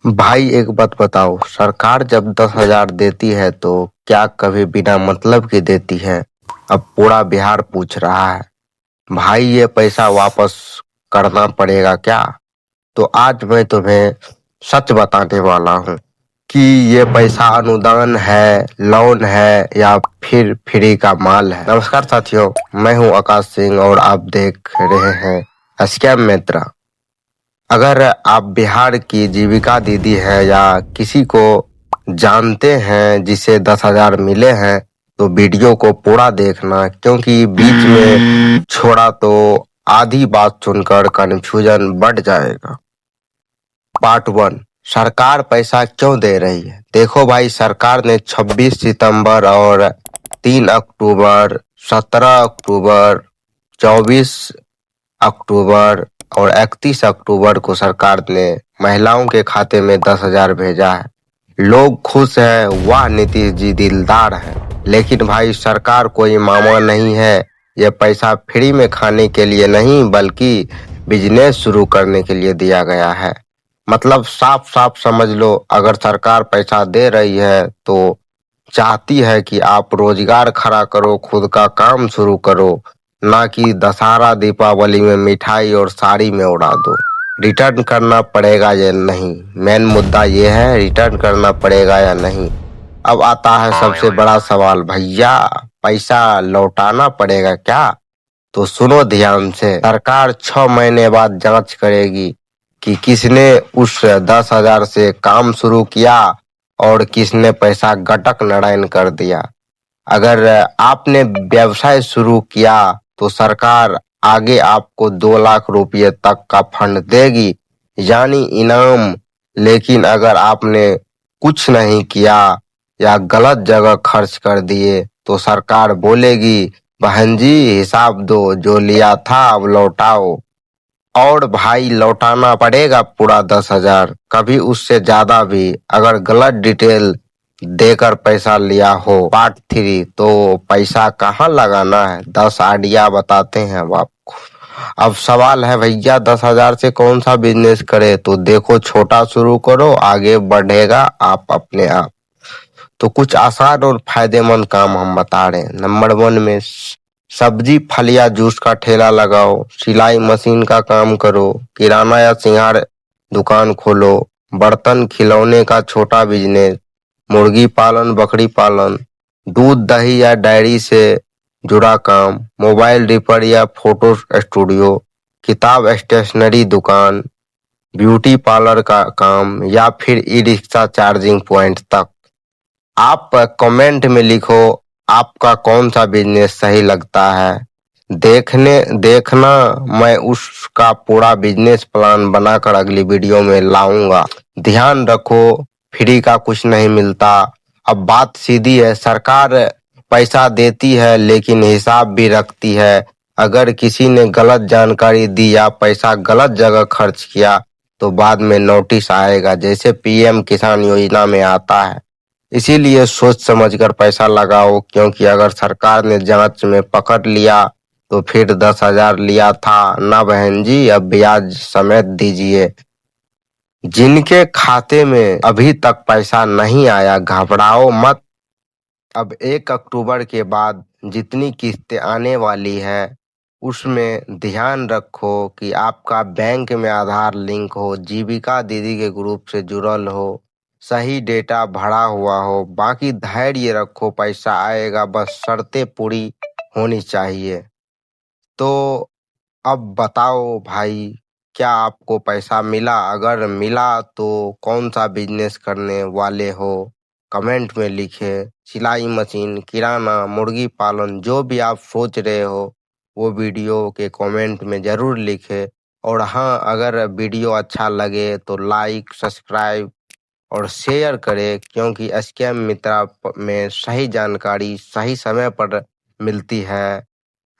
भाई एक बात बताओ, सरकार जब 10,000 देती है तो क्या कभी बिना मतलब के देती है? अब पूरा बिहार पूछ रहा है, भाई ये पैसा वापस करना पड़ेगा क्या? तो आज मैं तुम्हें सच बताने वाला हूँ कि ये पैसा अनुदान है, लोन है या फिर फ्री का माल है। नमस्कार साथियों, मैं हूँ आकाश सिंह और आप देख रहे हैं स्कैम मित्र। अगर आप बिहार की जीविका दीदी है या किसी को जानते हैं जिसे 10,000 मिले हैं तो वीडियो को पूरा देखना, क्योंकि बीच में छोड़ा तो आधी बात सुनकर कंफ्यूजन बढ़ जाएगा। पार्ट 1, सरकार पैसा क्यों दे रही है? देखो भाई, सरकार ने 26 सितंबर और 3 अक्टूबर, 17 अक्टूबर, 24 अक्टूबर और 31 अक्टूबर को सरकार ने महिलाओं के खाते में 10,000 भेजा है। लोग खुश हैं, वाह नीतीश जी दिलदार हैं। लेकिन भाई, सरकार कोई मामा नहीं है। यह पैसा फ्री में खाने के लिए नहीं बल्कि बिजनेस शुरू करने के लिए दिया गया है। मतलब साफ साफ समझ लो, अगर सरकार पैसा दे रही है तो चाहती है कि आप रोजगार खड़ा करो, खुद का काम शुरू करो, ना कि दशहरा दीपावली में मिठाई और साड़ी में उड़ा दो। रिटर्न करना पड़ेगा या नहीं, मेन मुद्दा ये है, रिटर्न करना पड़ेगा या नहीं। अब आता है सबसे बड़ा सवाल, भैया पैसा लौटाना पड़ेगा क्या? तो सुनो ध्यान से, सरकार 6 महीने बाद जांच करेगी कि किसने उस 10,000 से काम शुरू किया और किसने पैसा गटक नड़ैन कर दिया। अगर आपने व्यवसाय शुरू किया तो सरकार आगे आपको 2 लाख रुपए तक का फंड देगी, यानी इनाम। लेकिन अगर आपने कुछ नहीं किया या गलत जगह खर्च कर दिए तो सरकार बोलेगी, बहन जी हिसाब दो, जो लिया था अब लौटाओ। और भाई लौटाना पड़ेगा पूरा 10,000, कभी उससे ज्यादा भी, अगर गलत डिटेल देकर पैसा लिया हो। पार्ट 3, तो पैसा कहाँ लगाना है, 10 आइडिया बताते हैं अब आपको। अब सवाल है भैया 10,000 से कौन सा बिजनेस करे? तो देखो, छोटा शुरू करो, आगे बढ़ेगा आप अपने आप। तो कुछ आसान और फायदेमंद काम हम बता रहे हैं। नंबर 1 में सब्जी फलिया जूस का ठेला लगाओ, सिलाई मशीन का काम करो, किराना या सिंगार दुकान खोलो, बर्तन खिलौने का छोटा बिजनेस, मुर्गी पालन, बकरी पालन, दूध दही या डायरी से जुड़ा काम, मोबाइल रिपेयर या फोटो स्टूडियो, किताब स्टेशनरी दुकान, ब्यूटी पार्लर का काम या फिर ई रिक्शा चार्जिंग पॉइंट तक। आप कमेंट में लिखो आपका कौन सा बिजनेस सही लगता है। देखना, मैं उसका पूरा बिजनेस प्लान बनाकर अगली वीडियो में लाऊंगा। ध्यान रखो, फ्री का कुछ नहीं मिलता। अब बात सीधी है, सरकार पैसा देती है लेकिन हिसाब भी रखती है। अगर किसी ने गलत जानकारी दी या पैसा गलत जगह खर्च किया तो बाद में नोटिस आएगा, जैसे पीएम किसान योजना में आता है। इसीलिए सोच समझकर पैसा लगाओ, क्योंकि अगर सरकार ने जांच में पकड़ लिया तो फिर 10,000 लिया था ना बहन जी, अब ब्याज समेत दीजिए। जिनके खाते में अभी तक पैसा नहीं आया, घबराओ मत। अब 1 अक्टूबर के बाद जितनी किस्तें आने वाली है उसमें ध्यान रखो कि आपका बैंक में आधार लिंक हो, जीविका दीदी के ग्रुप से जुड़ल हो, सही डेटा भरा हुआ हो। बाकी धैर्य रखो, पैसा आएगा, बस शर्तें पूरी होनी चाहिए। तो अब बताओ भाई, क्या आपको पैसा मिला? अगर मिला तो कौन सा बिजनेस करने वाले हो? कमेंट में लिखे। सिलाई मशीन, किराना, मुर्गी पालन, जो भी आप सोच रहे हो वो वीडियो के कमेंट में जरूर लिखे। और हाँ, अगर वीडियो अच्छा लगे तो लाइक, सब्सक्राइब और शेयर करें, क्योंकि स्कैम मित्रा में सही जानकारी सही समय पर मिलती है।